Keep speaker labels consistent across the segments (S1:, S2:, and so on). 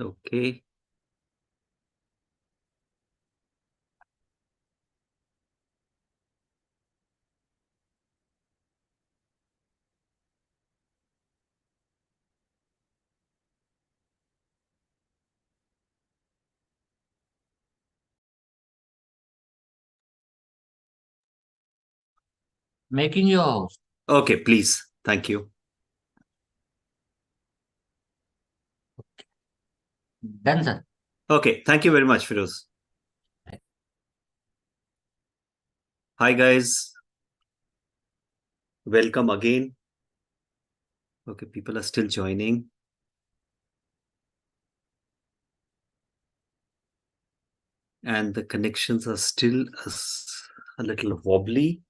S1: Okay.
S2: Making your house.
S1: Okay, please. Thank you.
S2: Done, sir.
S1: Okay, thank you very much, Firoz. Hi, guys. Welcome again. Okay, people are still joining. And the connections are still a little wobbly.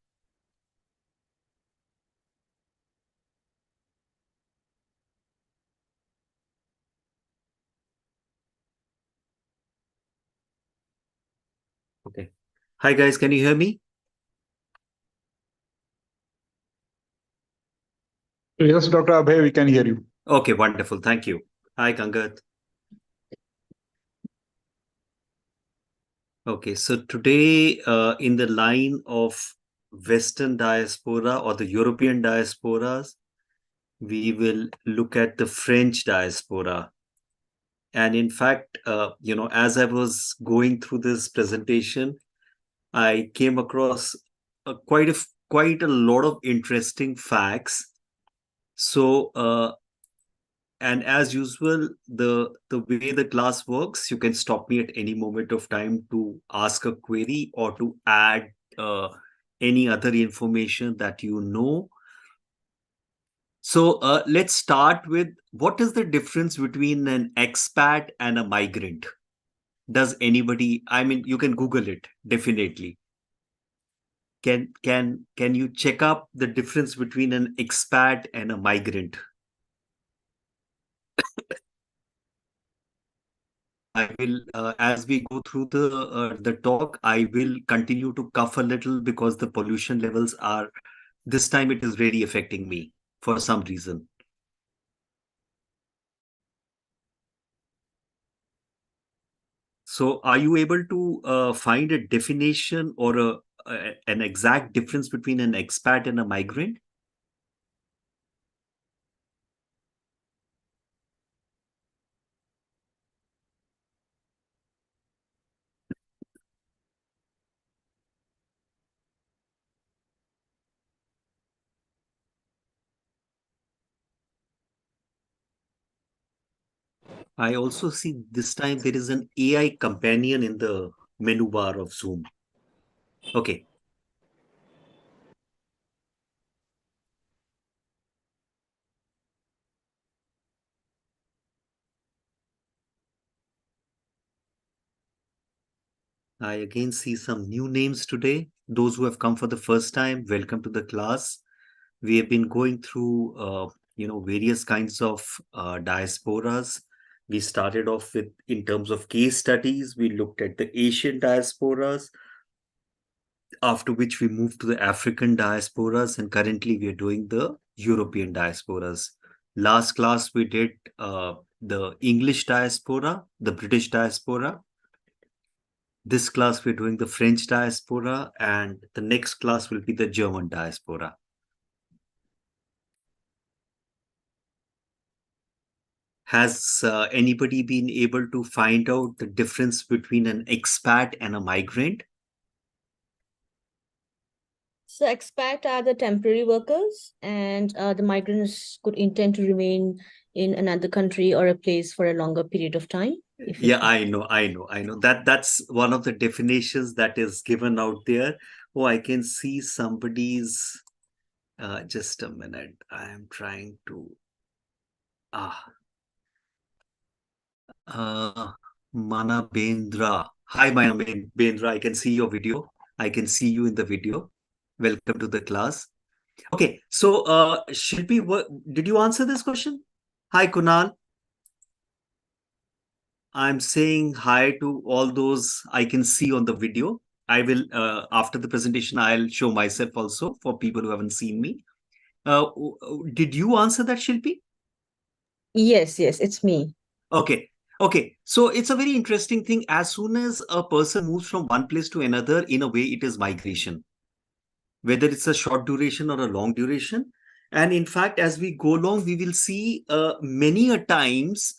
S1: Okay. Hi, guys. Can you hear me?
S3: Yes, Dr. Abhay, we can hear you.
S1: Okay, wonderful. Thank you. Hi, Kangat. Okay, so today, in the line of Western diaspora or the European diasporas, we will look at the French diaspora. And in fact, as I was going through this presentation, I came across quite a lot of interesting facts. So, and as usual, the way the class works, you can stop me at any moment of time to ask a query or to add any other information that you know. So let's start with, what is the difference between an expat and a migrant? Does anybody? I mean, you can Google it definitely. Can you check up the difference between an expat and a migrant? I will, as we go through the talk, I will continue to cough a little because the pollution levels are, this time it is really affecting me for some reason. So, are you able to find a definition or an exact difference between an expat and a migrant? I also see this time there is an AI companion in the menu bar of Zoom. Okay. I again see some new names today. Those who have come for the first time, welcome to the class. We have been going through, various kinds of diasporas. We started off with, in terms of case studies, we looked at the Asian diasporas, after which we moved to the African diasporas, and currently we are doing the European diasporas. Last class, we did the English diaspora, the British diaspora. This class, we're doing the French diaspora, and the next class will be the German diaspora. Has anybody been able to find out the difference between an expat and a migrant?
S4: So expat are the temporary workers, and the migrants could intend to remain in another country or a place for a longer period of time.
S1: Yeah, I know. That's one of the definitions that is given out there. Oh, I can see somebody's. Just a minute. I am trying to. Ah, Mana Bendra. Hi, Mana Bendra. I can see your video. I can see you in the video. Welcome to the class. Okay, so Shilpi, did you answer this question? Hi, Kunal. I'm saying hi to all those I can see on the video. I will, after the presentation, I'll show myself also for people who haven't seen me. Did you answer that, Shilpi?
S4: Yes, it's me.
S1: Okay. Okay, so it's a very interesting thing. As soon as a person moves from one place to another, in a way, it is migration, whether it's a short duration or a long duration. And in fact, as we go along, we will see many a times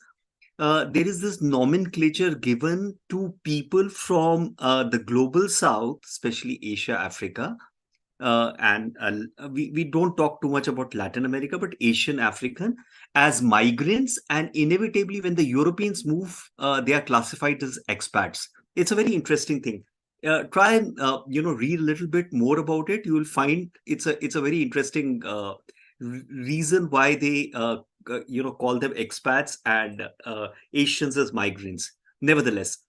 S1: there is this nomenclature given to people from the global south, especially Asia, Africa. And we don't talk too much about Latin America, but Asian African as migrants. And inevitably, when the Europeans move, they are classified as expats. It's a very interesting thing. Try and read a little bit more about it. You will find it's a very interesting reason why they call them expats and Asians as migrants. Nevertheless,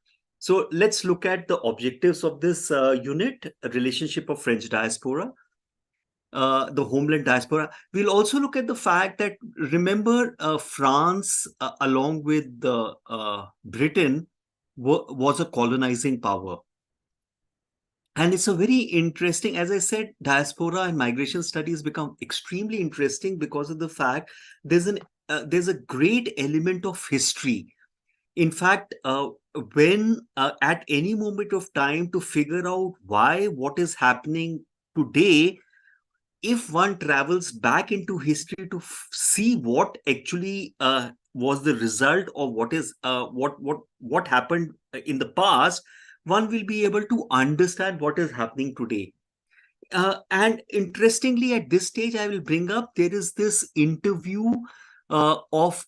S1: so let's look at the objectives of this unit, a relationship of French diaspora, the homeland diaspora. We'll also look at the fact that, remember, France, along with Britain, was a colonizing power. And it's a very interesting, as I said, diaspora and migration studies become extremely interesting because of the fact there's a great element of history. In fact, when at any moment of time to figure out why what is happening today, if one travels back into history to see what actually was the result of what happened in the past, one will be able to understand what is happening today. And interestingly, at this stage, I will bring up there is this interview of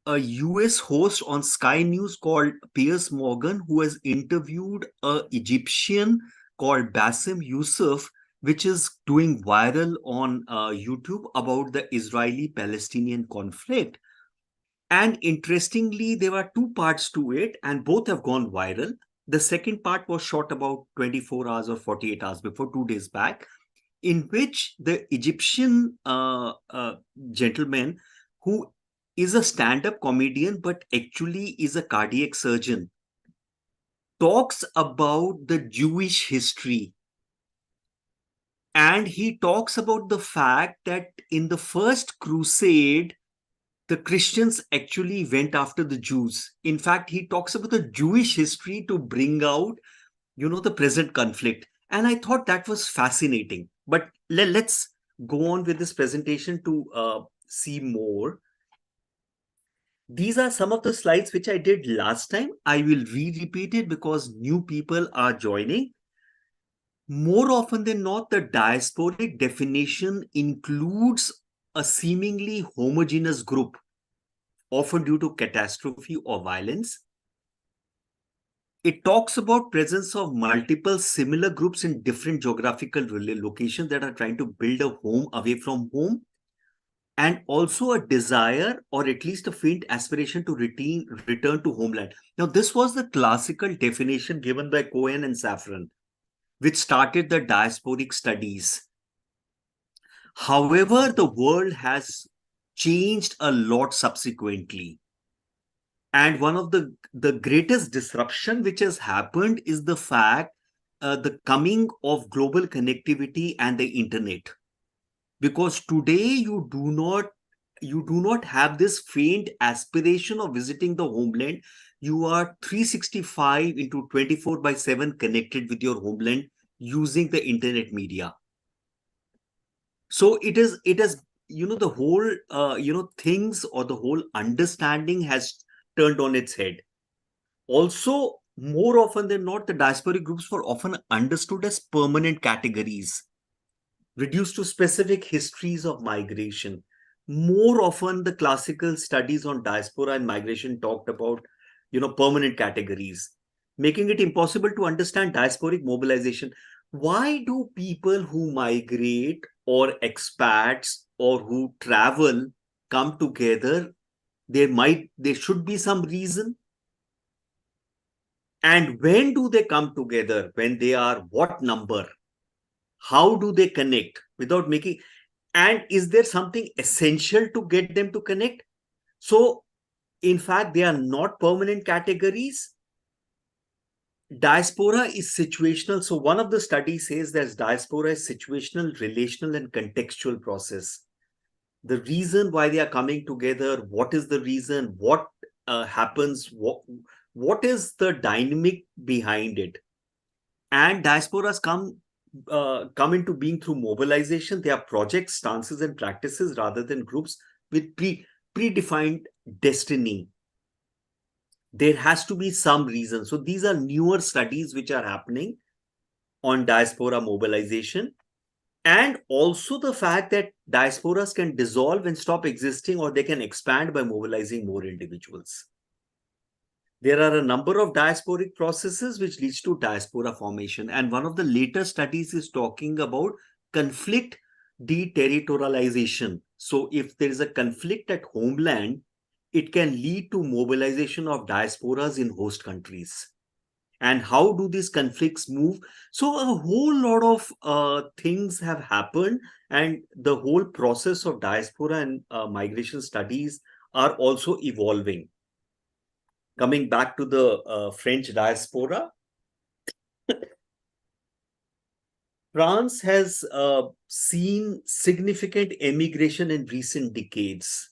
S1: a US host on Sky News called Piers Morgan, who has interviewed a Egyptian called Bassem Youssef, which is doing viral on YouTube about the Israeli-Palestinian conflict. And interestingly, there were two parts to it, and both have gone viral. The second part was shot about 24 hours or 48 hours before, 2 days back, in which the Egyptian gentleman, who is a stand-up comedian but actually is a cardiac surgeon, talks about the Jewish history. And he talks about the fact that in the first crusade, the Christians actually went after the Jews. In fact, he talks about the Jewish history to bring out, the present conflict. And I thought that was fascinating. But let's go on with this presentation to see more. These are some of the slides which I did last time. I will re-repeat it because new people are joining. More often than not, the diasporic definition includes a seemingly homogeneous group, often due to catastrophe or violence. It talks about presence of multiple similar groups in different geographical locations that are trying to build a home away from home, and also a desire or at least a faint aspiration to return to homeland. Now, this was the classical definition given by Cohen and Safran, which started the diasporic studies. However, the world has changed a lot subsequently. And one of the greatest disruption which has happened is the fact the coming of global connectivity and the internet. Because today you do not have this faint aspiration of visiting the homeland. You are 365 into 24/7 connected with your homeland using the internet media. So it is the whole things or the whole understanding has turned on its head. Also, more often than not, the diasporic groups were often understood as permanent categories, reduced to specific histories of migration. More often, the classical studies on diaspora and migration talked about, permanent categories, making it impossible to understand diasporic mobilization. Why do people who migrate or expats or who travel come together? There should be some reason. And when do they come together? When they are what number? How do they connect without making? And is there something essential to get them to connect? So, in fact, they are not permanent categories. Diaspora is situational. So, one of the studies says that diaspora is situational, relational, and contextual process. The reason why they are coming together, what is the reason, what happens, what is the dynamic behind it. And diasporas come into being through mobilization. They are projects, stances, and practices rather than groups with predefined destiny. There has to be some reason. So these are newer studies which are happening on diaspora mobilization, and also the fact that diasporas can dissolve and stop existing, or they can expand by mobilizing more individuals. There are a number of diasporic processes which leads to diaspora formation. And one of the later studies is talking about conflict deterritorialization. So if there is a conflict at homeland, it can lead to mobilization of diasporas in host countries. And how do these conflicts move? So a whole lot of things have happened, and the whole process of diaspora and migration studies are also evolving. Coming back to the French diaspora, France has seen significant emigration in recent decades.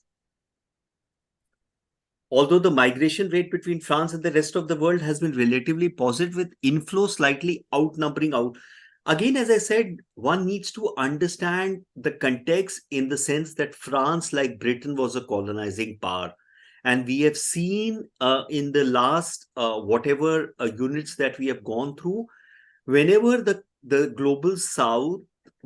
S1: Although the migration rate between France and the rest of the world has been relatively positive, with inflow slightly outnumbering out. Again, as I said, one needs to understand the context in the sense that France, like Britain, was a colonizing power. And we have seen in the last whatever units that we have gone through, whenever the global south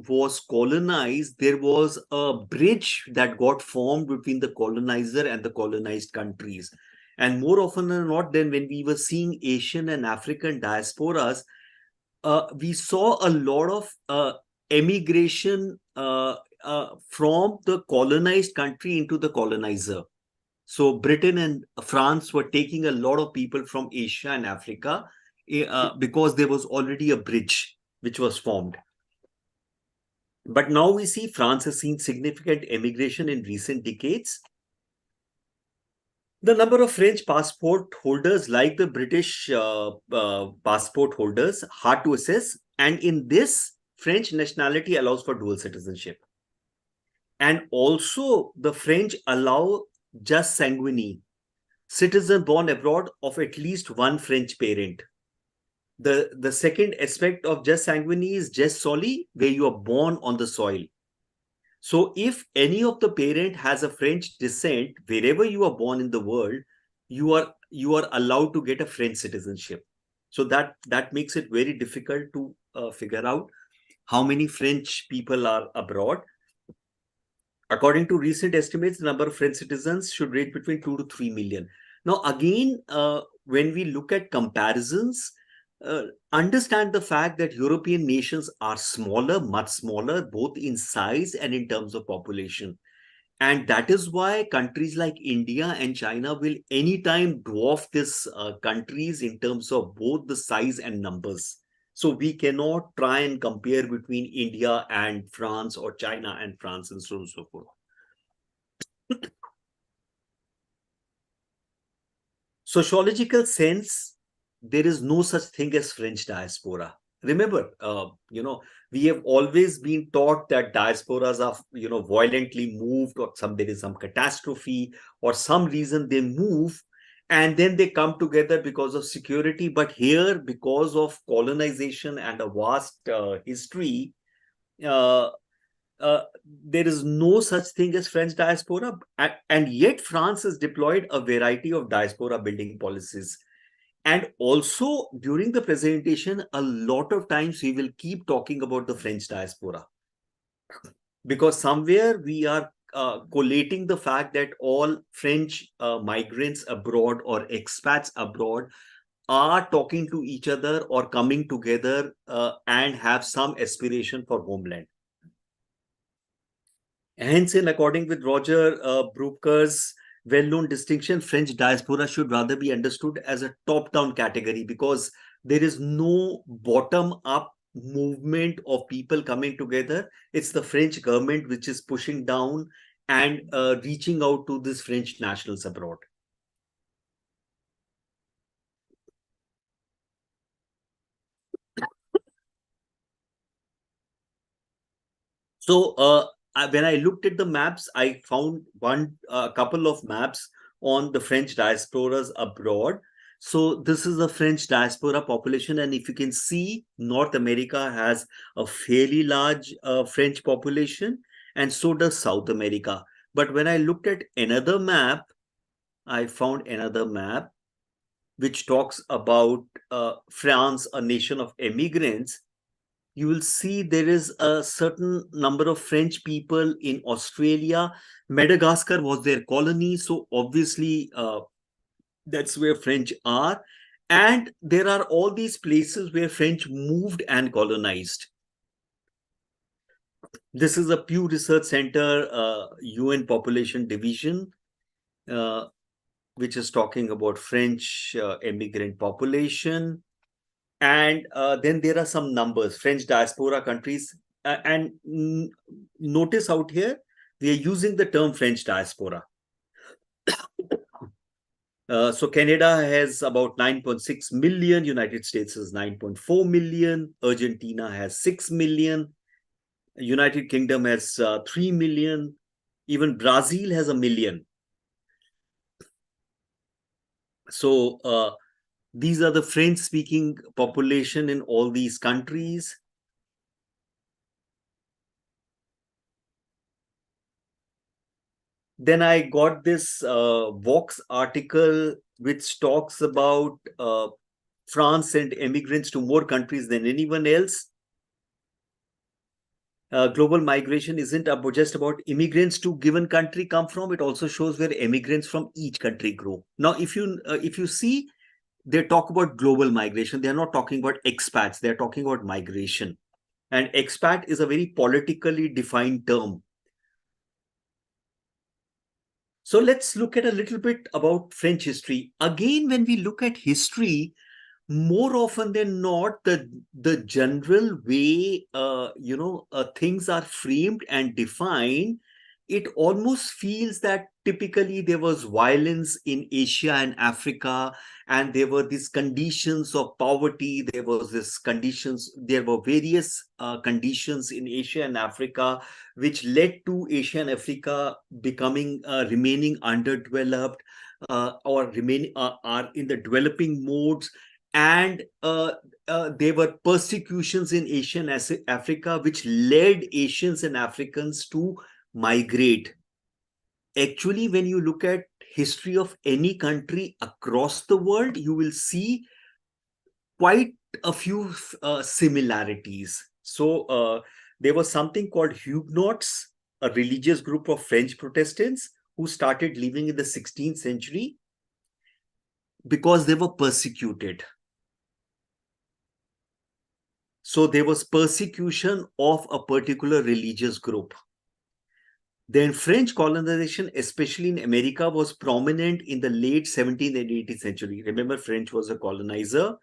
S1: was colonized, there was a bridge that got formed between the colonizer and the colonized countries. And more often than not, then when we were seeing Asian and African diasporas, we saw a lot of emigration from the colonized country into the colonizer. So Britain and France were taking a lot of people from Asia and Africa because there was already a bridge which was formed. But now we see France has seen significant emigration in recent decades. The number of French passport holders, like the British passport holders, hard to assess. And in this, French nationality allows for dual citizenship. And also the French allow jus sanguinis, citizen born abroad of at least one French parent. The second aspect of jus sanguinis is jus soli, where you are born on the soil. So if any of the parent has a French descent, wherever you are born in the world, you are allowed to get a French citizenship. So that makes it very difficult to figure out how many French people are abroad. According to recent estimates, the number of French citizens should range between 2 to 3 million. Now, again, when we look at comparisons, understand the fact that European nations are smaller, much smaller, both in size and in terms of population. And that is why countries like India and China will anytime dwarf these countries in terms of both the size and numbers. So we cannot try and compare between India and France, or China and France, and so on and so forth. Sociological sense, there is no such thing as French diaspora. Remember, we have always been taught that diasporas are, violently moved, or there is some catastrophe or some reason they move, and then they come together because of security. But here, because of colonization and a vast history, there is no such thing as French diaspora. And yet France has deployed a variety of diaspora building policies. And also during the presentation, a lot of times we will keep talking about the French diaspora, because somewhere we are collating the fact that all French migrants abroad or expats abroad are talking to each other or coming together and have some aspiration for homeland. Hence, in according with Roger Brucker's well-known distinction, French diaspora should rather be understood as a top-down category, because there is no bottom-up movement of people coming together. It's the French government which is pushing down and reaching out to these French nationals abroad. So when I looked at the maps, I found a couple of maps on the French diasporas abroad. So this is the French diaspora population, and if you can see, North America has a fairly large French population, and so does South America. But when I looked at another map, I found another map which talks about France, a nation of immigrants. You will see there is a certain number of French people in Australia. Madagascar was their colony, so obviously that's where French are. And there are all these places where French moved and colonized. This is a Pew Research Center UN Population Division, which is talking about French immigrant population. And then there are some numbers, French diaspora countries. And notice out here, we are using the term French diaspora. So Canada has about 9.6 million, United States is 9.4 million, Argentina has 6 million, United Kingdom has 3 million, even Brazil has 1 million. So these are the French-speaking population in all these countries. Then I got this Vox article which talks about France sent immigrants to more countries than anyone else. Global migration isn't just about immigrants to given country come from. It also shows where immigrants from each country grow. Now, if you see, they talk about global migration. They are not talking about expats. They are talking about migration. And expat is a very politically defined term. So let's look at a little bit about French history. Again, when we look at history, more often than not, the general way things are framed and defined, it almost feels that typically there was violence in Asia and Africa, and there were these conditions of poverty. There were various conditions in Asia and Africa, which led to Asia and Africa remaining underdeveloped or are in the developing modes. And there were persecutions in Asian Africa, which led Asians and Africans to migrate. Actually, when you look at history of any country across the world, you will see quite a few similarities. So there was something called Huguenots, a religious group of French Protestants who started living in the 16th century because they were persecuted. So there was persecution of a particular religious group. Then French colonization, especially in America, was prominent in the late 17th and 18th century. Remember, French was a colonizer.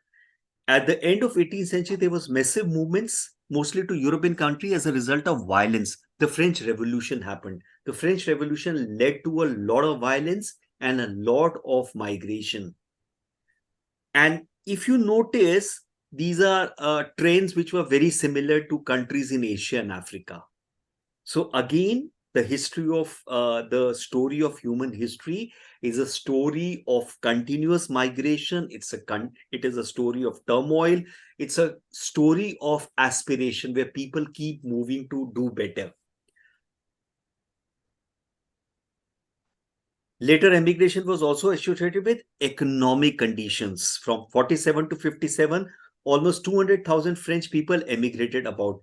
S1: At the end of 18th century, there was massive movements, mostly to European countries as a result of violence. The French Revolution happened. The French Revolution led to a lot of violence and a lot of migration. And if you notice, these are trends which were very similar to countries in Asia and Africa. So again, the history of the story of human history is a story of continuous migration. It is a story of turmoil. It's a story of aspiration where people keep moving to do better. Later, immigration was also associated with economic conditions. From 47 to 57, almost 200,000 French people emigrated about.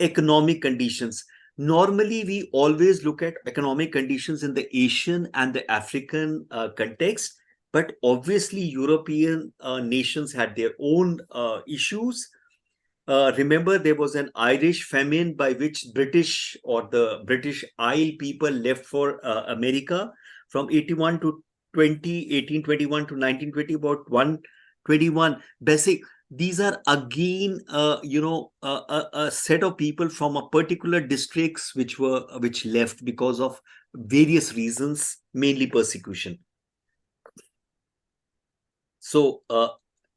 S1: Economic conditions. Normally, we always look at economic conditions in the Asian and the African context, but obviously European nations had their own issues. Remember, there was an Irish famine by which British or the British Isle people left for America from 81 to 1821 to 1920, about 121. These are again, a set of people from a particular districts which left because of various reasons, mainly persecution. So,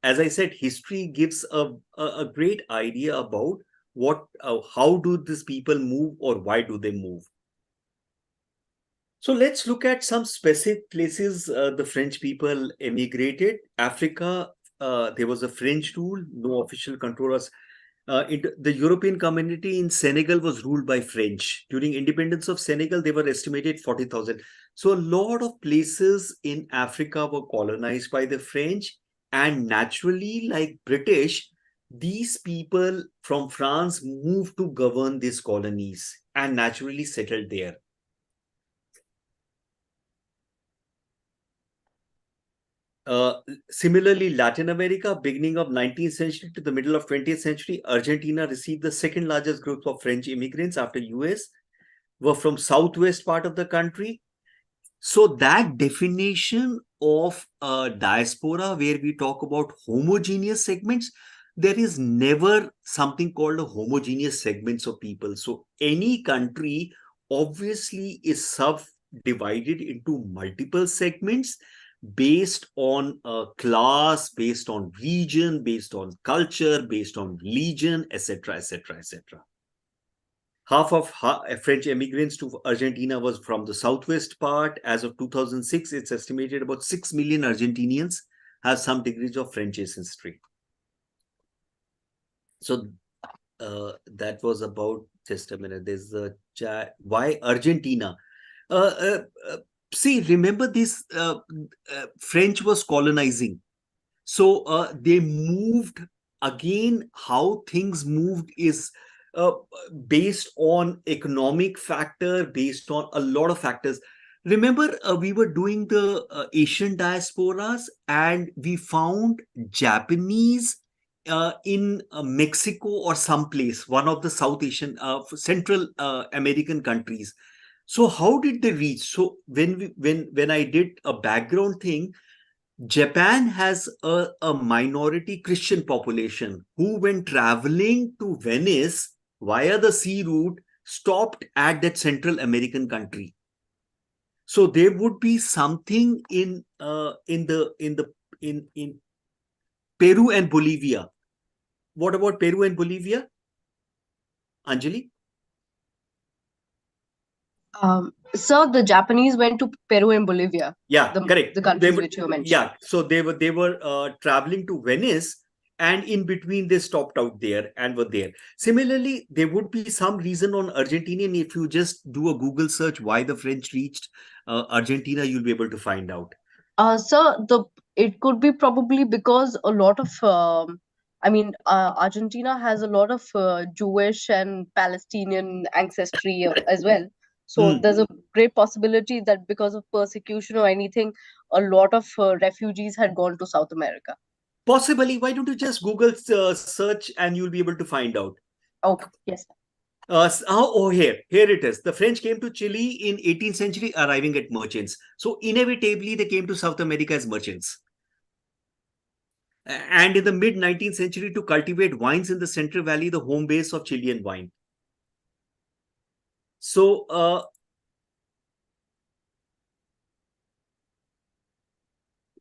S1: as I said, history gives a great idea about how do these people move or why do they move. So let's look at some specific places the French people emigrated. Africa, there was a French rule, no official controllers. The European community in Senegal was ruled by French. During independence of Senegal, they were estimated 40,000. So a lot of places in Africa were colonized by the French, and naturally, like British, these people from France moved to govern these colonies and naturally settled there. Similarly, Latin America, beginning of 19th century to the middle of 20th century, Argentina received the second largest group of French immigrants after US, were from southwest part of the country. So that definition of diaspora, where we talk about homogeneous segments, there is never something called a homogeneous segments of people. So any country obviously is subdivided into multiple segments based on class, based on region, based on culture, based on religion, etc., etc., etc. Half of French immigrants to Argentina was from the southwest part. As of 2006, it's estimated about 6 million Argentinians have some degrees of French ancestry. So that was about, just a minute, there's the chat. Why Argentina? See, remember this, French was colonizing. So they moved again. How things moved is based on economic factor, based on a lot of factors. Remember, we were doing the Asian diasporas, and we found Japanese in Mexico or someplace, one of the South Asian, Central American countries. So how did they reach? So when I did a background thing, Japan has a minority Christian population who, when traveling to Venice via the sea route, stopped at that Central American country. So there would be something in Peru and Bolivia. What about Peru and Bolivia, Anjali?
S5: Sir, the Japanese went to Peru and Bolivia.
S1: Yeah, correct.
S5: The countries which you mentioned.
S1: Yeah, so they were traveling to Venice, and in between they stopped out there and were there. Similarly, there would be some reason on Argentinian. If you just do a Google search why the French reached Argentina, you'll be able to find out.
S5: Sir, it could be probably because a lot of Argentina has a lot of Jewish and Palestinian ancestry as well. So there's a great possibility that because of persecution or anything, a lot of refugees had gone to South America.
S1: Possibly. Why don't you just Google search and you'll be able to find out.
S5: Okay, yes.
S1: Here it is. The French came to Chile in 18th century, arriving at merchants. So inevitably, they came to South America as merchants. And in the mid 19th century, to cultivate wines in the Central Valley, the home base of Chilean wine. So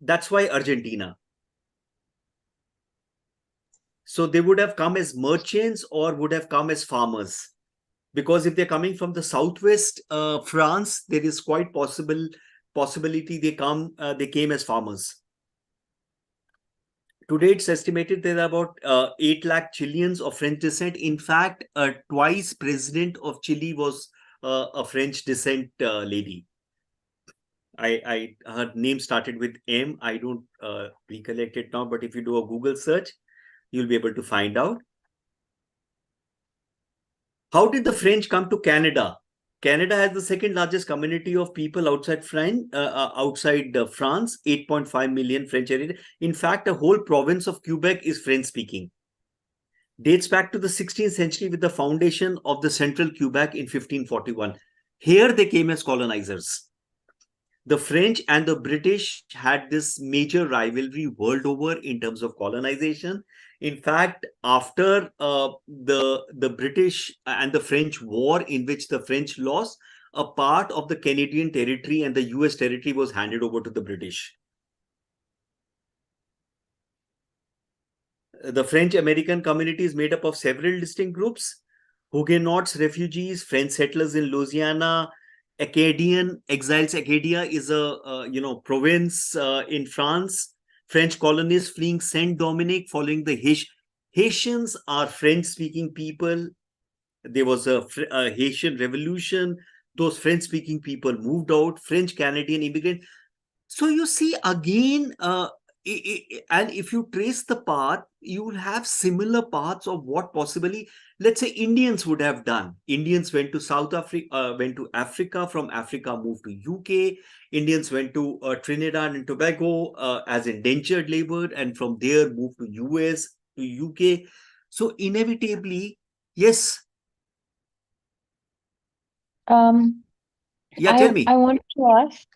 S1: that's why Argentina. So they would have come as merchants or would have come as farmers. Because if they're coming from the southwest France, there is quite possibility they came as farmers. Today, it's estimated there are about 8 lakh Chileans of French descent. In fact, twice president of Chile was a French descent lady. Her name started with M. I don't recollect it now, but if you do a Google search, you'll be able to find out. How did the French come to Canada? Canada has the second largest community of people outside France, 8.5 million French. In fact, a whole province of Quebec is French speaking. Dates back to the 16th century with the foundation of the Central Quebec in 1541. Here they came as colonizers. The French and the British had this major rivalry world over in terms of colonization. In fact, after the British and the French war, in which the French lost, a part of the Canadian territory and the US territory was handed over to the British. The French American community is made up of several distinct groups: Huguenots, refugees, French settlers in Louisiana, Acadian exiles. Acadia is a province in France. French colonists fleeing Saint Dominic following the Haitians are French-speaking people. There was a Haitian revolution. Those French-speaking people moved out. French Canadian immigrant. So you see again, and if you trace the path, you will have similar paths of what possibly, let's say, Indians would have done. Indians went to South Africa, went to Africa. From Africa, moved to UK. Indians went to Trinidad and Tobago as indentured labor, and from there moved to US, to UK. So inevitably, yes. Yeah, tell me.
S6: I want to ask,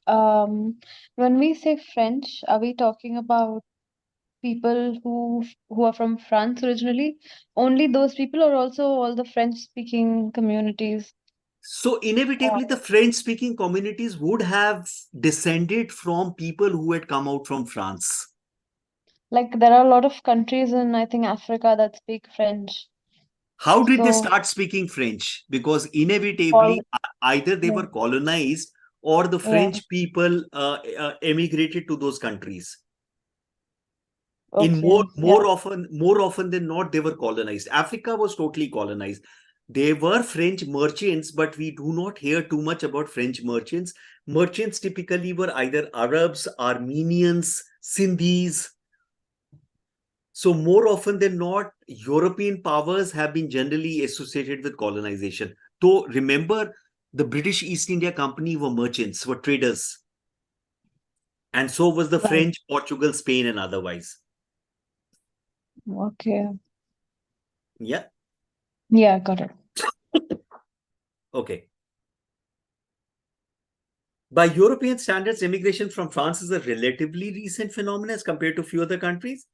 S6: when we say French, are we talking about people who are from France originally? Only those people, or also all the French-speaking communities?
S1: So inevitably, the French-speaking communities would have descended from people who had come out from France.
S6: Like there are a lot of countries in, I think, Africa that speak French.
S1: How did they
S6: So
S1: start speaking French? Because
S6: all,
S1: inevitably, either they
S6: yeah,
S1: were colonized or the
S6: yeah,
S1: French people emigrated to those countries. In
S6: okay, yeah,
S1: more often than not, they were colonized. Africa was totally colonized. There were French merchants, but we do not hear too much about French merchants. Merchants typically were either Arabs, Armenians, Sindhis. So more often than not, European powers have been generally associated with colonization. Though remember, the British East India Company were merchants, were traders. And so was the
S6: right,
S1: French, Portugal, Spain, and otherwise.
S6: okay,
S1: Yeah.
S6: yeah, got it.
S1: Okay. By European standards, immigration from France is a relatively recent phenomenon as compared to few other countries.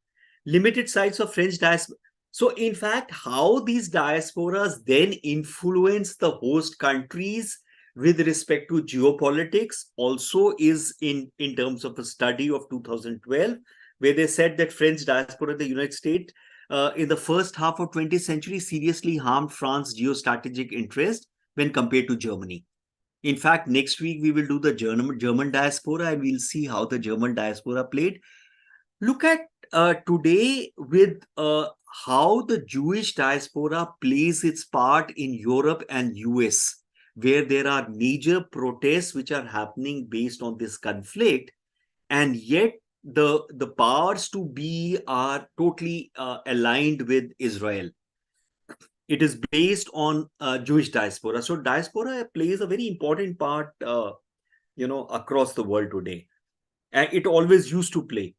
S1: Limited sites of French diaspora. So, in fact, how these diasporas then influence the host countries with respect to geopolitics also is in terms of a study of 2012, where they said that French diaspora in the United States in the first half of 20th century seriously harmed France's geostrategic interest when compared to Germany. In fact, next week we will do the German diaspora and we'll see how the German diaspora played. Look at today with how the Jewish diaspora plays its part in Europe and US, where there are major protests which are happening based on this conflict, and yet the powers to be are totally aligned with Israel. It is based on Jewish diaspora. So diaspora plays a very important part, across the world today, and it always used to play.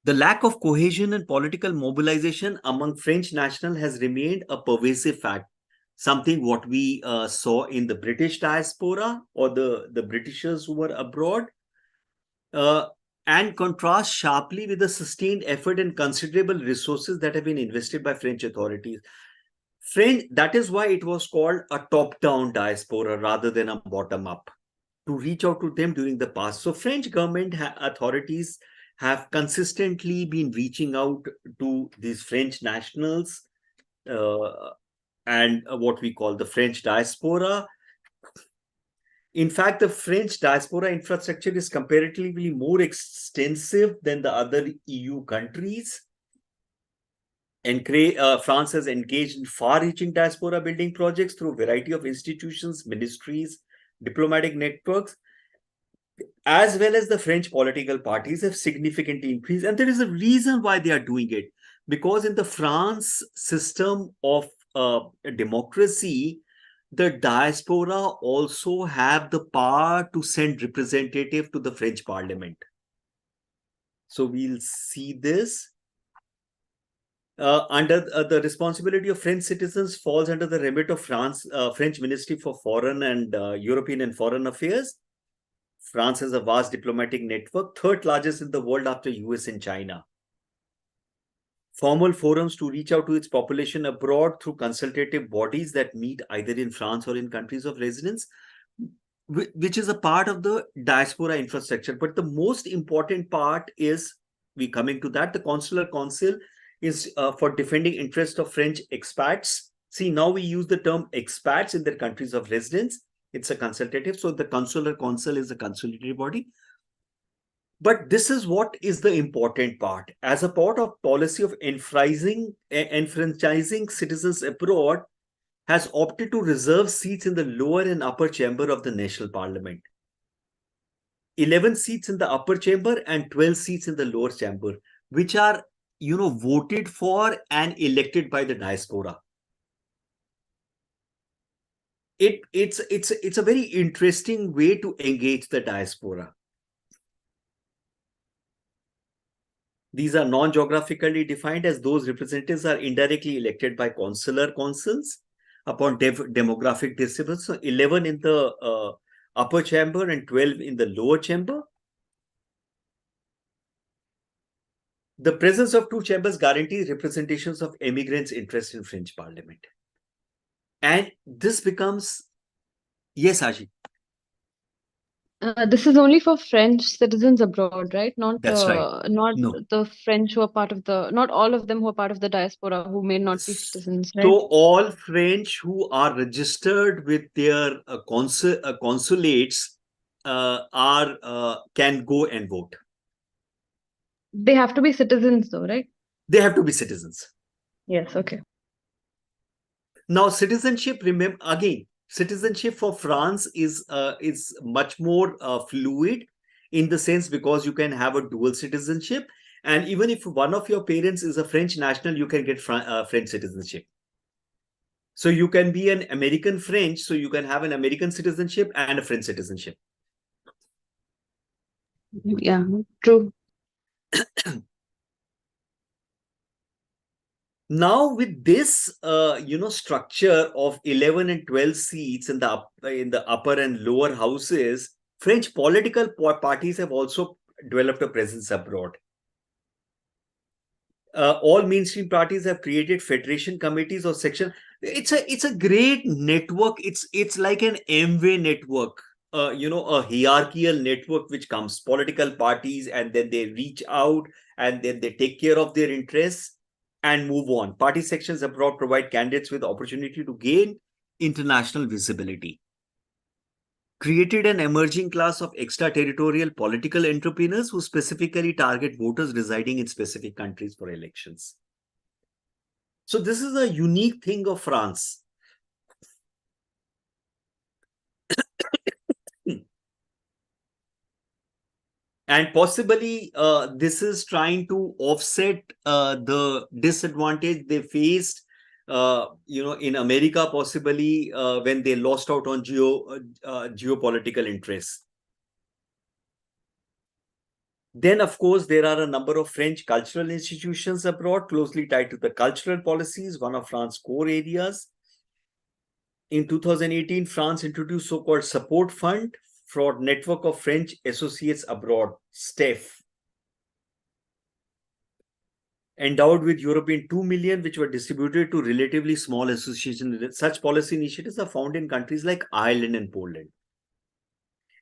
S1: The lack of cohesion and political mobilization among French nationals has remained a pervasive fact, something what we saw in the British diaspora or the Britishers who were abroad, and contrasts sharply with the sustained effort and considerable resources that have been invested by French authorities. That is why it was called a top-down diaspora rather than a bottom-up, to reach out to them during the past. So French government authorities have consistently been reaching out to these French nationals and what we call the French diaspora. In fact, the French diaspora infrastructure is comparatively more extensive than the other EU countries. And France has engaged in far-reaching diaspora building projects through a variety of institutions, ministries, diplomatic networks, as well as the French political parties have significantly increased. And there is a reason why they are doing it. Because in the France system of democracy, the diaspora also have the power to send representative to the French parliament. So we'll see this. Under the responsibility of French citizens falls under the remit of French Ministry for Foreign and European and Foreign Affairs. France has a vast diplomatic network, third largest in the world after US and China. Formal forums to reach out to its population abroad through consultative bodies that meet either in France or in countries of residence, which is a part of the diaspora infrastructure. But the most important part is, we coming to that, the consular council is for defending interest of French expats. See, now we use the term expats in their countries of residence. It's a consultative. So the consular council is a consultative body. But this is what is the important part. As a part of policy of enfranchising citizens abroad, has opted to reserve seats in the lower and upper chamber of the national parliament. 11 seats in the upper chamber and 12 seats in the lower chamber, which are, voted for and elected by the diaspora. It's a very interesting way to engage the diaspora. These are non-geographically defined, as those representatives are indirectly elected by consular councils upon demographic distribution. So 11 in the upper chamber and 12 in the lower chamber. The presence of two chambers guarantees representations of immigrants' interest in French parliament. And this becomes, yes, Aji.
S6: This is only for French citizens abroad, right? Not
S1: That's right.
S6: not
S1: No.
S6: the French who are part of not all of them who are part of the diaspora who may not be citizens, right?
S1: So all French who are registered with their consulates can go and vote.
S6: They have to be citizens though, right?
S1: They have to be citizens.
S6: Yes, okay.
S1: Now, citizenship, remember again, citizenship for France is much more fluid, in the sense because you can have a dual citizenship, and even if one of your parents is a French national, you can get French citizenship. So you can be an American French, so you can have an American citizenship and a French citizenship.
S6: Yeah, true.
S1: Now, with this, structure of 11 and 12 seats in the upper and lower houses, French political parties have also developed a presence abroad. All mainstream parties have created federation committees or section. It's a great network. It's like an M-way network. A hierarchical network which comes political parties, and then they reach out and then they take care of their interests and move on. Party sections abroad provide candidates with opportunity to gain international visibility. Created an emerging class of extraterritorial political entrepreneurs who specifically target voters residing in specific countries for elections. So this is a unique thing of France. And possibly this is trying to offset the disadvantage they faced, in America, possibly when they lost out on geopolitical interests. Then, of course, there are a number of French cultural institutions abroad closely tied to the cultural policies, one of France's core areas. In 2018, France introduced so-called support fund for network of French associates abroad, STEF, endowed with European 2 million, which were distributed to relatively small associations. Such policy initiatives are found in countries like Ireland and Poland.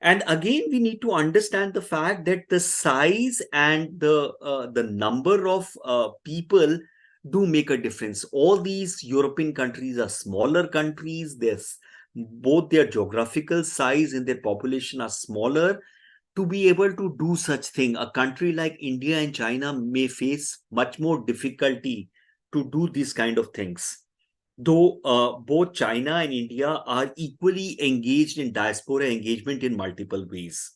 S1: And again, we need to understand the fact that the size and the number of people do make a difference. All these European countries are smaller countries. Both their geographical size and their population are smaller. To be able to do such thing, a country like India and China may face much more difficulty to do these kind of things. Though both China and India are equally engaged in diaspora engagement in multiple ways.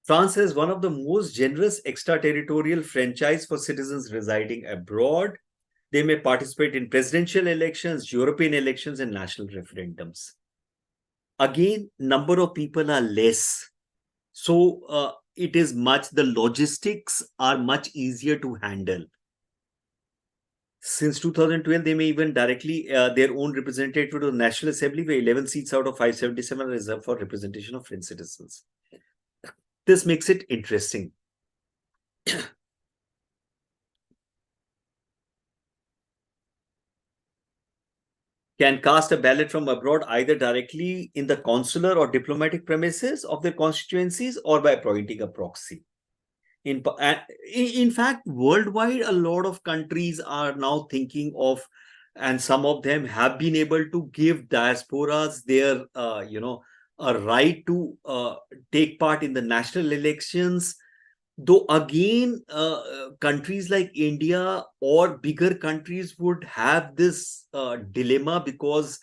S1: France has one of the most generous extraterritorial franchise for citizens residing abroad. They may participate in presidential elections, European elections, and national referendums. Again, number of people are less. So the logistics are much easier to handle. Since 2012, they may even directly their own representative to the National Assembly, where 11 seats out of 577 are reserved for representation of French citizens. This makes it interesting. Can cast a ballot from abroad either directly in the consular or diplomatic premises of their constituencies or by appointing a proxy. In fact, worldwide, a lot of countries are now thinking of, and some of them have been able to give diasporas their, a right to take part in the national elections. Though again, countries like India or bigger countries would have this dilemma, because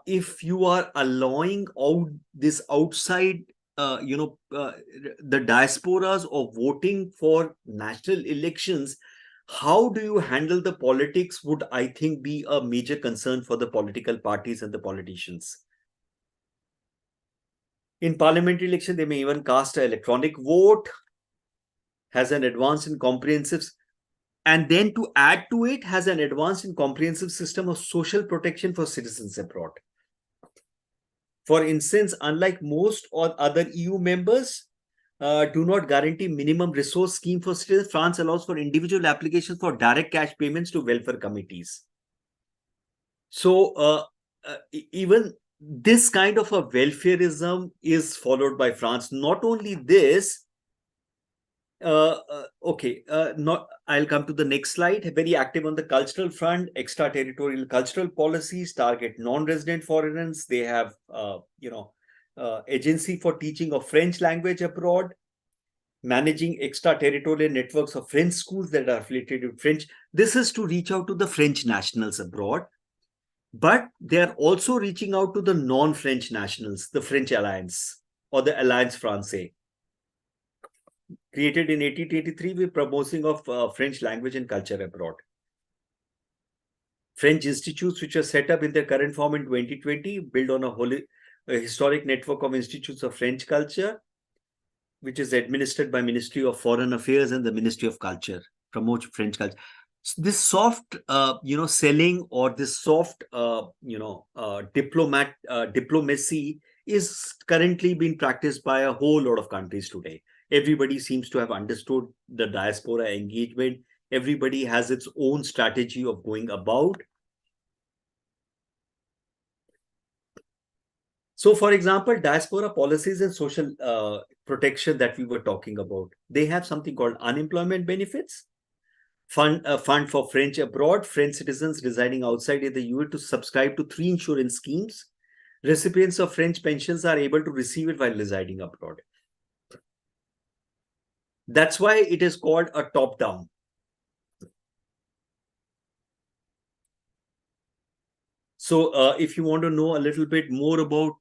S1: if you are allowing out this outside, the diasporas of voting for national elections, how do you handle the politics would, I think, be a major concern for the political parties and the politicians. In parliamentary election, they may even cast an electronic vote, has an advanced and comprehensive, and then to add to it, has an advanced and comprehensive system of social protection for citizens abroad. For instance, unlike most or other EU members, do not guarantee minimum resource scheme for citizens, France allows for individual applications for direct cash payments to welfare committees. So even this kind of a welfareism is followed by France. Not only this, I'll come to the next slide. Very active on the cultural front, extraterritorial cultural policies target non-resident foreigners. They have, agency for teaching of French language abroad, managing extraterritorial networks of French schools that are affiliated with French. This is to reach out to the French nationals abroad, but they are also reaching out to the non-French nationals, the French Alliance or the Alliance Française, created in 1883 with promoting of French language and culture abroad. French institutes, which are set up in their current form in 2020, build on a historic network of institutes of French culture, which is administered by Ministry of Foreign Affairs and the Ministry of Culture, promote French culture. So this soft, selling, or this soft, diplomacy is currently being practiced by a whole lot of countries today. Everybody seems to have understood the diaspora engagement. Everybody has its own strategy of going about. So, for example, diaspora policies and social protection that we were talking about, they have something called unemployment benefits, fund for French abroad, French citizens residing outside in the EU to subscribe to 3 insurance schemes. Recipients of French pensions are able to receive it while residing abroad. That's why it is called a top-down. So if you want to know a little bit more about,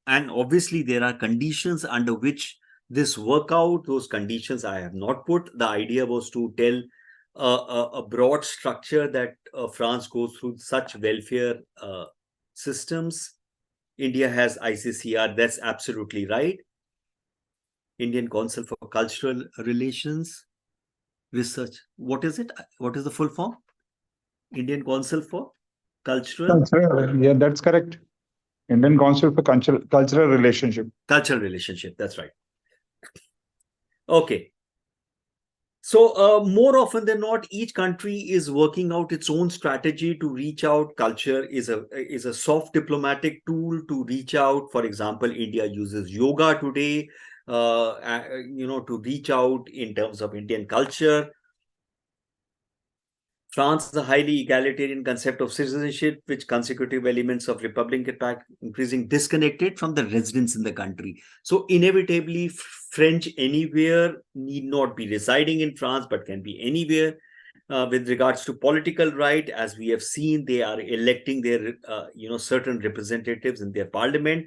S1: and obviously there are conditions under which this work out, those conditions I have not put. The idea was to tell a broad structure that France goes through such welfare systems. India has ICCR, that's absolutely right. Indian Council for Cultural Relations Research. What is it? What is the full form? Indian Council for Cultural.
S3: Yeah, that's correct. Indian Council for Cultural Relationship.
S1: Cultural relationship, that's right. Okay. So more often than not, each country is working out its own strategy to reach out. Culture is a soft diplomatic tool to reach out. For example, India uses yoga today, to reach out in terms of Indian culture. France is a highly egalitarian concept of citizenship, which consecutive elements of republic impact increasing disconnected from the residents in the country. So inevitably, French anywhere need not be residing in France, but can be anywhere. With regards to political right, as we have seen, they are electing their, certain representatives in their parliament.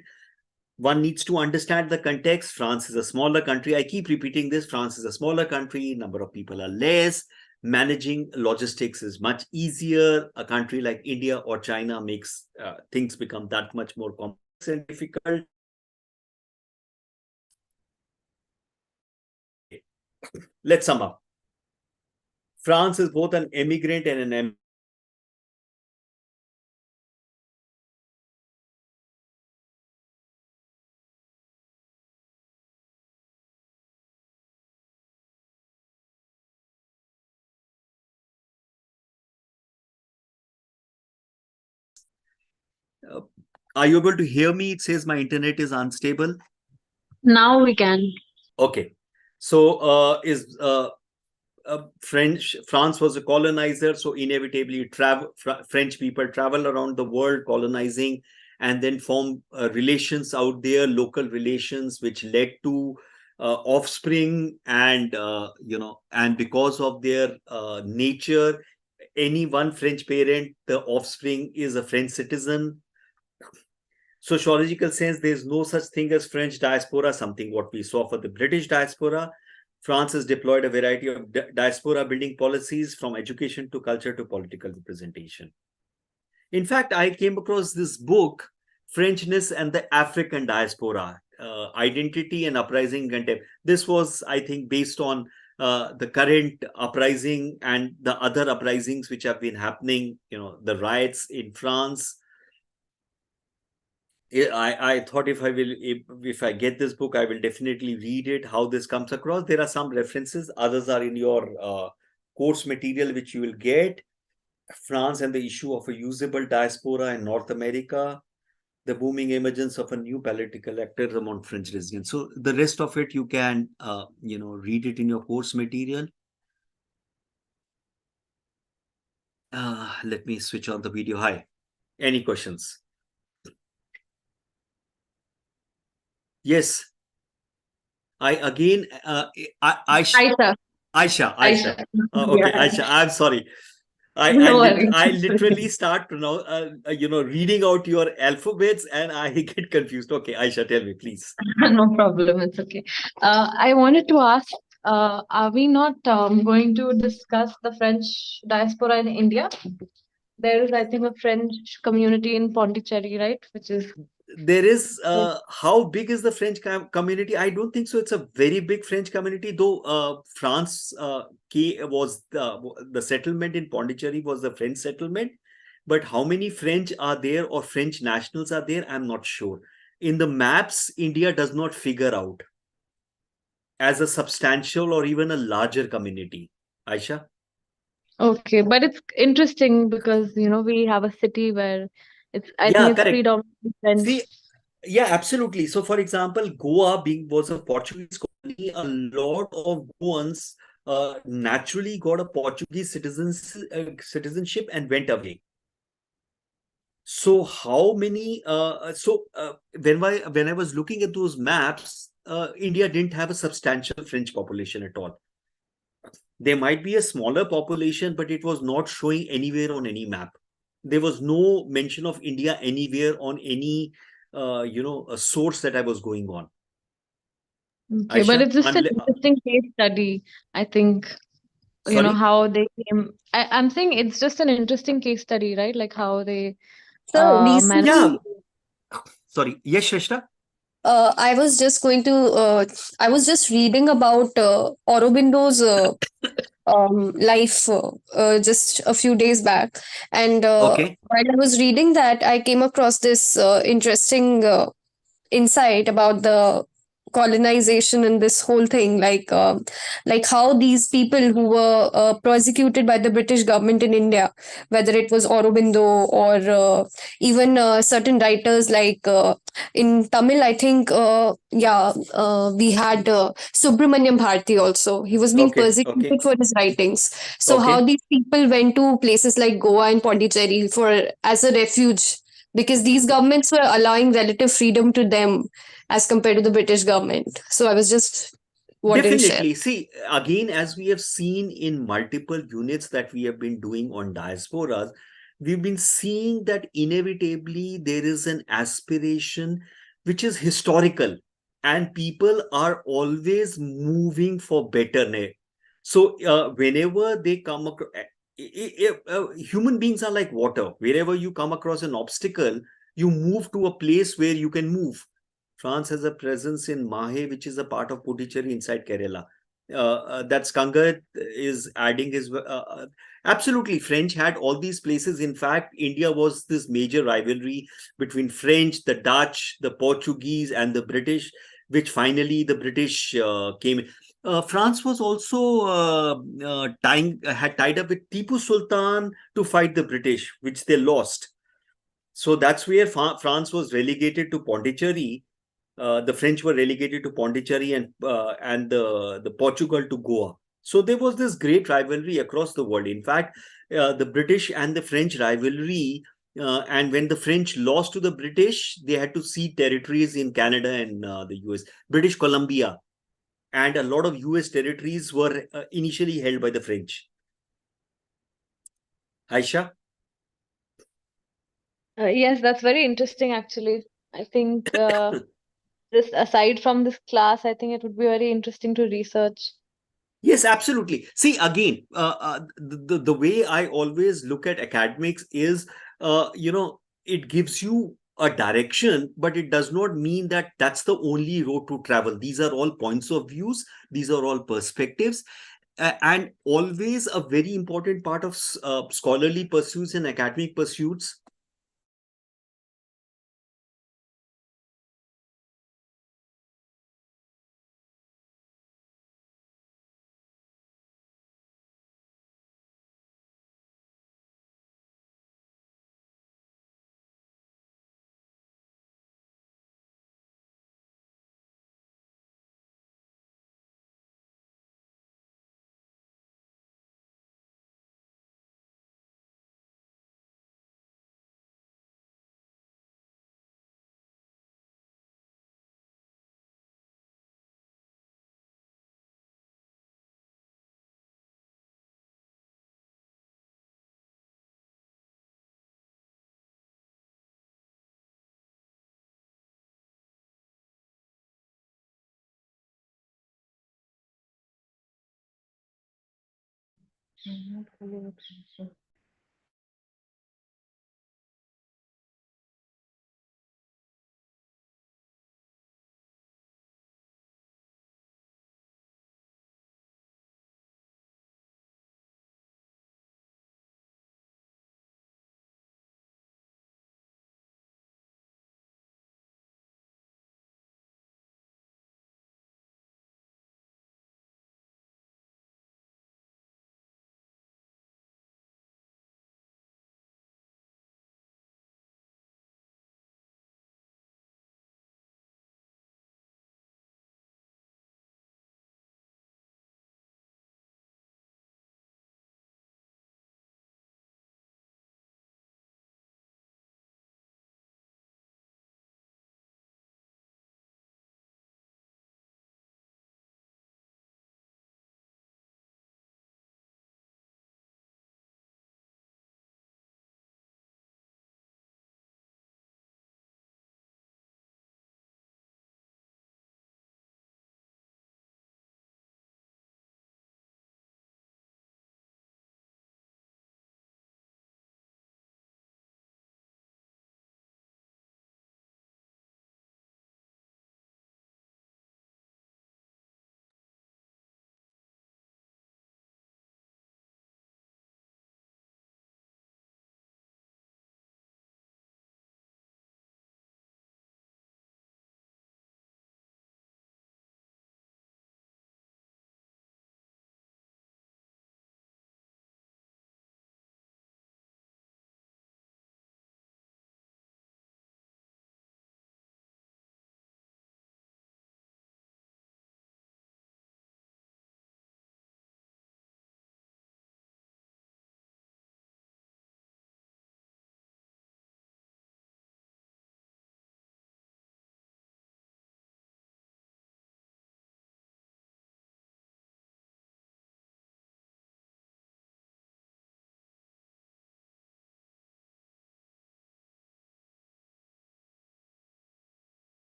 S1: One needs to understand the context. France is a smaller country. I keep repeating this. France is a smaller country. Number of people are less. Managing logistics is much easier. A country like India or China makes things become that much more complex and difficult. Let's sum up. France is both an immigrant and an Are you able to hear me? It says my internet is unstable.
S6: Now we can.
S1: Okay. So France was a colonizer, so inevitably French people travel around the world colonizing and then form relations out there, local relations, which led to offspring, and and because of their nature, any one French parent, the offspring is a French citizen. Sociological sense, there's no such thing as French diaspora, something what we saw for the British diaspora. France has deployed a variety of diaspora building policies, from education to culture to political representation. In fact, I came across this book, Frenchness and the African Diaspora, Identity and Uprising. This was, I think, based on the current uprising and the other uprisings which have been happening, the riots in France. I thought if I get this book, I will definitely read it, how this comes across. There are some references, others are in your course material, which you will get. France and the issue of a usable diaspora in North America, the booming emergence of a new political actors among French residents. So the rest of it, you can, read it in your course material. Let me switch on the video. Hi, any questions? Yes. Aisha.
S6: Aisha.
S1: Okay,
S6: Yeah.
S1: Aisha, I'm sorry.
S6: No worries.
S1: I literally start reading out your alphabets and I get confused. Okay, Aisha, tell me, please.
S6: No problem. It's okay. I wanted to ask, are we not going to discuss the French diaspora in India? There is, I think, a French community in Pondicherry, right? Which is
S1: There is, how big is the French community? I don't think so. It's a very big French community, though. France was the settlement in Pondicherry was the French settlement. But how many French are there or French nationals are there? I'm not sure. In the maps, India does not figure out as a substantial or even a larger community. Aisha?
S6: okay, but it's interesting because we have a city where I think it's
S1: Correct.
S6: predominantly French.
S1: See, yeah, absolutely. So, for example, Goa was a Portuguese colony, a lot of Goans naturally got a Portuguese citizenship and went away. So, how many? When I was looking at those maps, India didn't have a substantial French population at all. There might be a smaller population, but it was not showing anywhere on any map. There was no mention of India anywhere on any a source that I was going on.
S6: Okay, but
S1: Aisha,
S6: it's just an interesting case study, I think.
S1: Sorry?
S6: How they came. I'm saying it's just an interesting case study, right? Like how they
S5: So
S6: managed.
S1: Yeah. Sorry. Yes, Shrestha?
S5: I was just going to, I was just reading about Aurobindo's life just a few days back. And
S1: Okay.
S5: while I was reading that, I came across this interesting insight about the colonization and this whole thing, like how these people who were persecuted by the British government in India, whether it was Aurobindo or even certain writers like in Tamil, I think we had Subramanyam Bharati also. He was being persecuted for his writings. So how these people went to places like Goa and Pondicherry as a refuge, because these governments were allowing relative freedom to them as compared to the British government. So I was just wanting to share.
S1: Definitely. See, again, as we have seen in multiple units that we have been doing on diasporas, we've been seeing that inevitably there is an aspiration which is historical, and people are always moving for better. So whenever they come across, human beings are like water. Wherever you come across an obstacle, you move to a place where you can move. France has a presence in Mahe, which is a part of Puducherry inside Kerala. That Skangar is adding his... absolutely, French had all these places. In fact, India was this major rivalry between French, the Dutch, the Portuguese, and the British, which finally the British came in. France was also had tied up with Tipu Sultan to fight the British, which they lost. So that's where France was relegated to Pondicherry. the French were relegated to Pondicherry and the Portugal to Goa. So there was this great rivalry across the world. In fact, the British and the French rivalry, and when the French lost to the British, they had to cede territories in Canada and the US. British Columbia and a lot of US territories were initially held by the French. Aisha?
S6: Yes, that's very interesting actually. I think this aside from this class, I think it would be very interesting to research.
S1: Yes, absolutely. See, again, the way I always look at academics is, it gives you a direction, but it does not mean that that's the only road to travel. These are all points of views. These are all perspectives. And always a very important part of scholarly pursuits and academic pursuits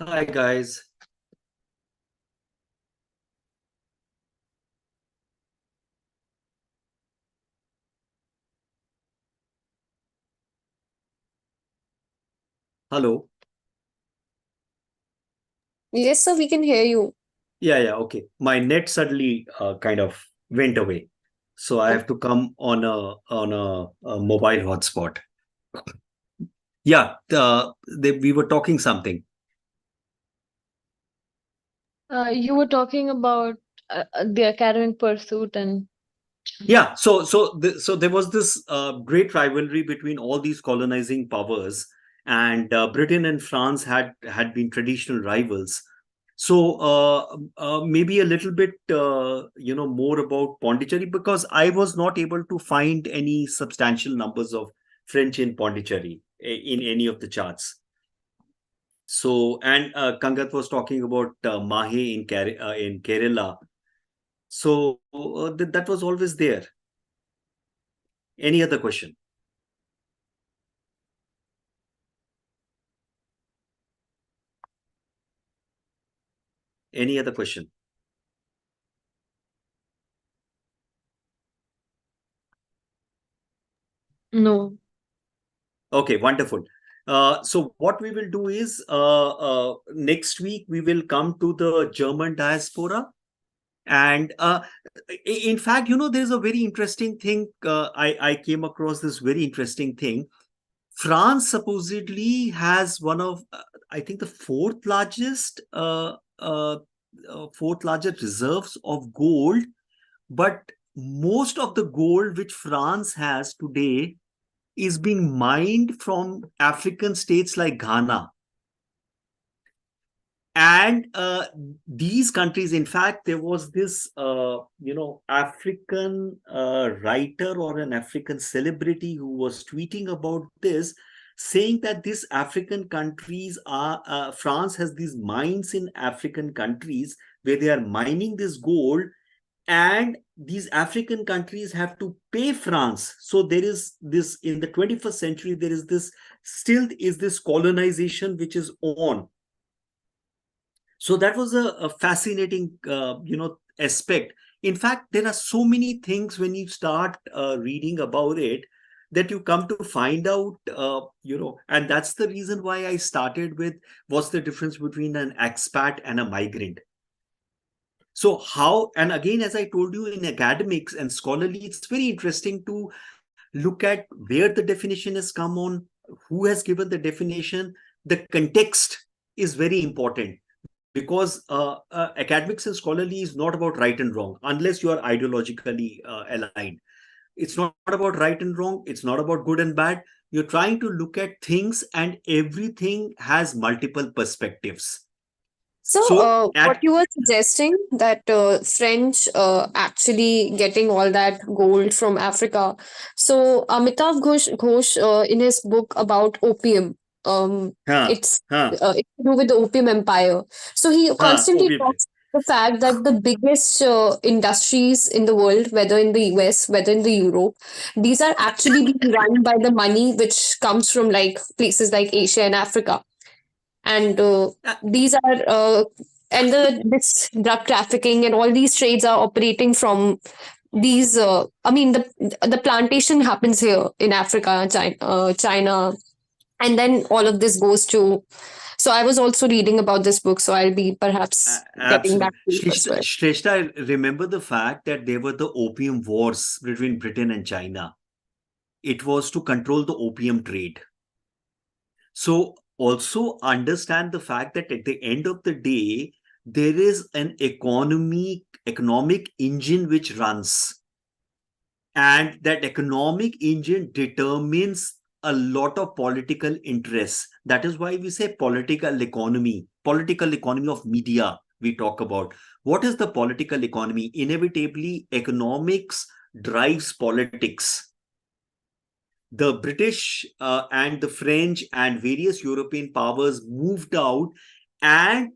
S1: Hi, guys. Hello.
S7: Yes, sir, we can hear you.
S1: Yeah, okay. My net suddenly kind of went away, so I have to come on a mobile hotspot. Yeah, we were talking something.
S6: You were talking about the academic pursuit and
S1: Yeah, so there was this great rivalry between all these colonizing powers, and Britain and France had been traditional rivals. So maybe a little bit, more about Pondicherry, because I was not able to find any substantial numbers of French in Pondicherry in any of the charts. So, and Kangat was talking about Mahe in Kerala. So that was always there. Any other question? Any other question?
S6: no.
S1: Okay, wonderful. So what we will do is next week we will come to the German diaspora. And in fact, there's a very interesting thing. I came across this very interesting thing. France supposedly has one of, I think, the fourth largest reserves of gold. But most of the gold which France has today is being mined from African states like Ghana. And these countries, in fact, there was this, African writer or an African celebrity who was tweeting about this, saying that these African countries France has these mines in African countries where they are mining this gold, and these African countries have to pay France. So there is this, in the 21st century, there is this, still is this colonization which is on. So that was a fascinating, aspect. In fact, there are so many things when you start reading about it that you come to find out, and that's the reason why I started with what's the difference between an expat and a migrant. So how, and again, as I told you, in academics and scholarly, it's very interesting to look at where the definition has come on, who has given the definition. The context is very important, because academics and scholarly is not about right and wrong, unless you are ideologically aligned. It's not about right and wrong. It's not about good and bad. You're trying to look at things, and everything has multiple perspectives.
S7: So,
S1: So
S7: what
S1: at
S7: you were suggesting that French actually getting all that gold from Africa. So, Ghosh in his book about opium,
S1: huh,
S7: it's to do with the opium empire. So he constantly
S1: opium.
S7: talks the fact that the biggest industries in the world, whether in the US, whether in the Europe, these are actually being run by the money which comes from like places like Asia and Africa, and these are and this drug trafficking and all these trades are operating from these I mean the plantation happens here in Africa, China, and then all of this goes to. So I was also reading about this book, so I'll be perhaps getting
S1: Absolutely.
S7: back to you as well.
S1: Shrestha, remember the fact that there were the opium wars between Britain and China. It was to control the opium trade. So also understand the fact that at the end of the day, there is an economic engine which runs. And that economic engine determines a lot of political interests. That is why we say political economy of media. We talk about what is the political economy. Inevitably, economics drives politics. The British and the French and various European powers moved out, and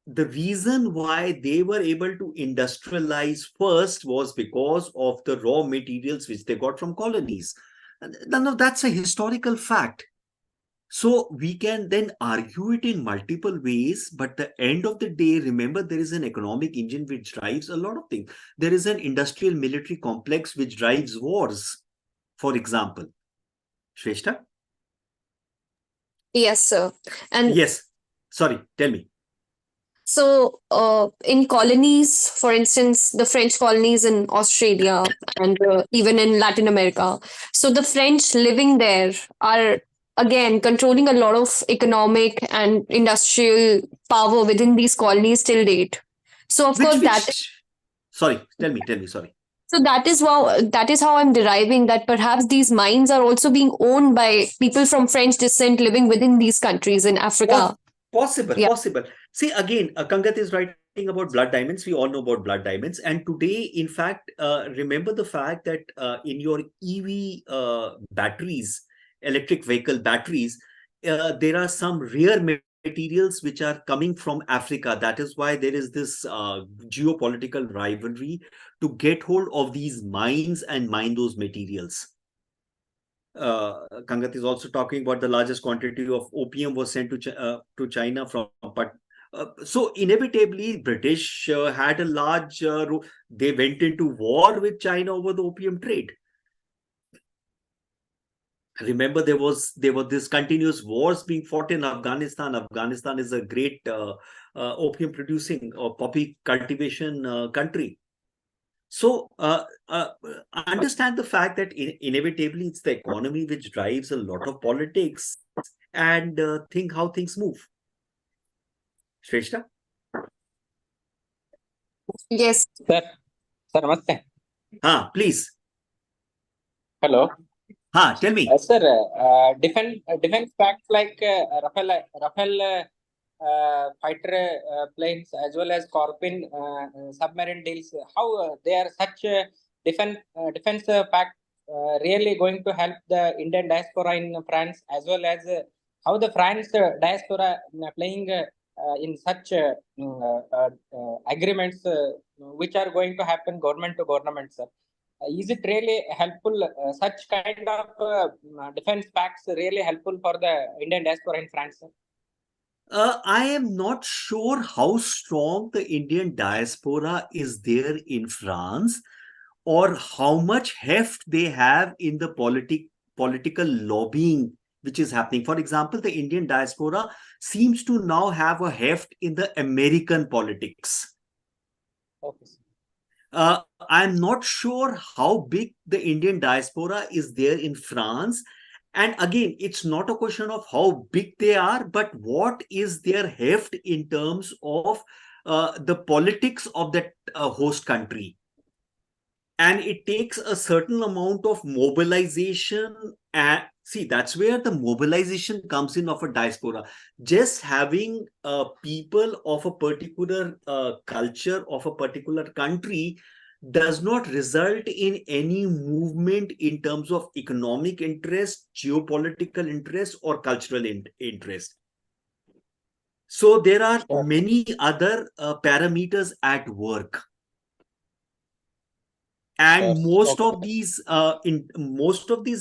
S1: the reason why they were able to industrialize first was because of the raw materials which they got from colonies. Now, that's a historical fact. So we can then argue it in multiple ways, but the end of the day, remember, there is an economic engine which drives a lot of things. There is an industrial military complex which drives wars, for example. Shrestha?
S7: Yes, sir. And
S1: Yes. Sorry, tell me.
S7: so, in colonies, for instance, the French colonies in Australia and even in Latin America, so the French living there are again controlling a lot of economic and industrial power within these colonies till date. So, of course,
S1: Sorry, tell me, sorry.
S7: so that is how I'm deriving that perhaps these mines are also being owned by people from French descent living within these countries in Africa. Yeah.
S1: Possible. See, again, Kangat is writing about blood diamonds. We all know about blood diamonds. And today, in fact, remember the fact that in your EV batteries, electric vehicle batteries, there are some rare materials which are coming from Africa. That is why there is this geopolitical rivalry to get hold of these mines and mine those materials. Kangat is also talking about the largest quantity of opium was sent to China from. But so inevitably, British had a large. They went into war with China over the opium trade. Remember, there were this continuous wars being fought in Afghanistan. Afghanistan is a great opium producing or poppy cultivation country. So understand the fact that inevitably it's the economy which drives a lot of politics, and think how things move. Shrestha?
S7: Yes.
S8: Sir, namaste.
S1: Please.
S8: Hello.
S1: Tell me.
S8: Sir, defense facts like Rafale fighter planes as well as Scorpion submarine deals, how they are such defense fact really going to help the Indian diaspora in France, as well as how the France diaspora playing in such agreements which are going to happen government to government, sir. Is it really helpful? Such kind of defense pacts really helpful for the Indian diaspora in France, sir?
S1: I am not sure how strong the Indian diaspora is there in France, or how much heft they have in the political lobbying which is happening. For example, the Indian diaspora seems to now have a heft in the American politics.
S8: Okay.
S1: I'm not sure how big the Indian diaspora is there in France. And again, it's not a question of how big they are, but what is their heft in terms of the politics of that host country. And it takes a certain amount of mobilization. And see, that's where the mobilization comes in of a diaspora. Just having people of a particular culture of a particular country does not result in any movement in terms of economic interest, geopolitical interest, or cultural interest. So there are many other parameters at work. And most of these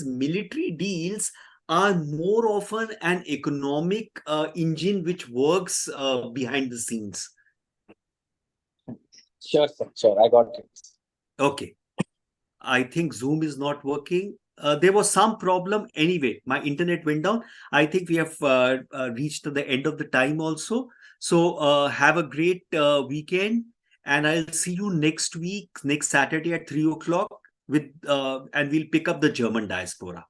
S1: military deals are more often an economic engine which works behind the scenes.
S8: Sure, sir. Sure, I got it.
S1: Okay. I think Zoom is not working. There was some problem. Anyway, my internet went down. I think we have reached the end of the time also. So have a great weekend. And I'll see you next week, next Saturday at 3 o'clock and we'll pick up the German diaspora.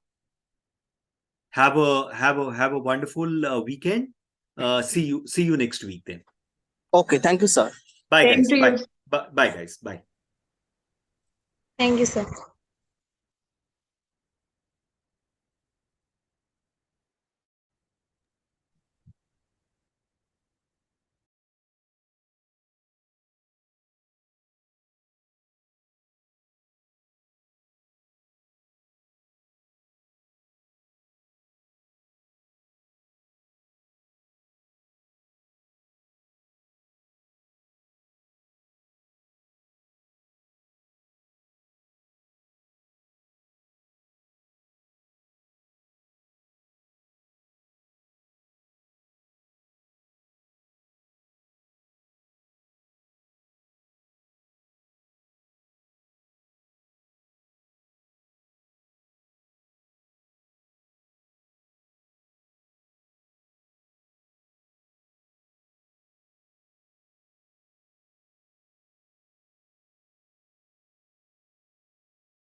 S1: Have a wonderful weekend. See you next week then.
S9: Okay, thank you, sir.
S1: Bye, guys.
S6: Same to you.
S1: Bye, guys. Bye.
S4: Thank you, sir.